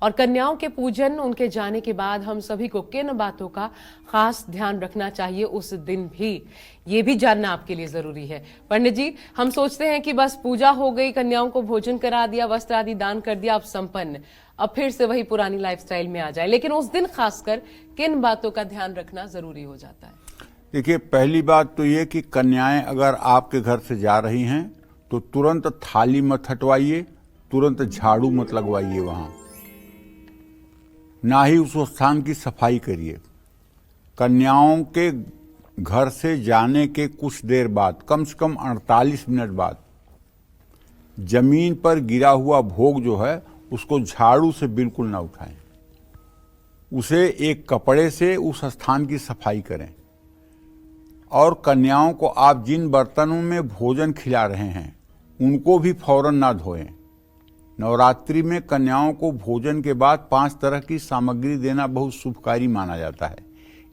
और कन्याओं के पूजन उनके जाने के बाद हम सभी को किन बातों का खास ध्यान रखना चाहिए उस दिन भी, ये भी जानना आपके लिए जरूरी है। पंडित जी, हम सोचते हैं कि बस पूजा हो गई, कन्याओं को भोजन करा दिया, वस्त्र आदि दान कर दिया, अब संपन्न, अब फिर से वही पुरानी लाइफस्टाइल में आ जाए, लेकिन उस दिन खासकर किन बातों का ध्यान रखना जरूरी हो जाता है? देखिए, पहली बात तो ये कि कन्याएं अगर आपके घर से जा रही हैं तो तुरंत थाली मत हटवाइए, तुरंत झाड़ू मत लगवाइए वहां, ना ही उस स्थान की सफाई करिए। कन्याओं के घर से जाने के कुछ देर बाद, कम से कम 48 मिनट बाद, जमीन पर गिरा हुआ भोग जो है उसको झाड़ू से बिल्कुल ना उठाएं, उसे एक कपड़े से उस स्थान की सफाई करें। और कन्याओं को आप जिन बर्तनों में भोजन खिला रहे हैं उनको भी फौरन ना धोएं। नवरात्रि में कन्याओं को भोजन के बाद 5 तरह की सामग्री देना बहुत शुभकारी माना जाता है।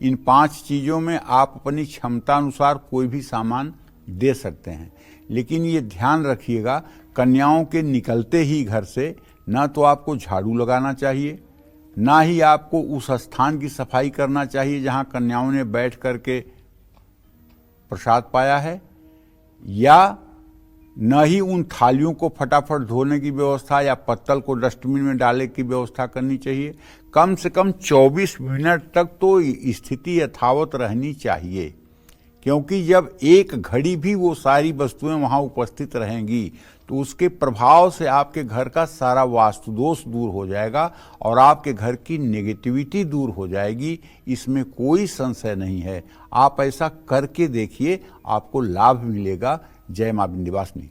इन 5 चीज़ों में आप अपनी क्षमता अनुसार कोई भी सामान दे सकते हैं, लेकिन ये ध्यान रखिएगा, कन्याओं के निकलते ही घर से न तो आपको झाड़ू लगाना चाहिए, ना ही आपको उस स्थान की सफाई करना चाहिए जहां कन्याओं ने बैठ करके प्रसाद पाया है, या न ही उन थालियों को फटाफट धोने की व्यवस्था या पत्तल को डस्टबिन में डालने की व्यवस्था करनी चाहिए। कम से कम 24 मिनट तक तो स्थिति यथावत रहनी चाहिए, क्योंकि जब एक घड़ी भी वो सारी वस्तुएं वहां उपस्थित रहेंगी तो उसके प्रभाव से आपके घर का सारा वास्तु दोष दूर हो जाएगा और आपके घर की नेगेटिविटी दूर हो जाएगी। इसमें कोई संशय नहीं है। आप ऐसा करके देखिए, आपको लाभ मिलेगा। जय मां विंध्यवासिनी।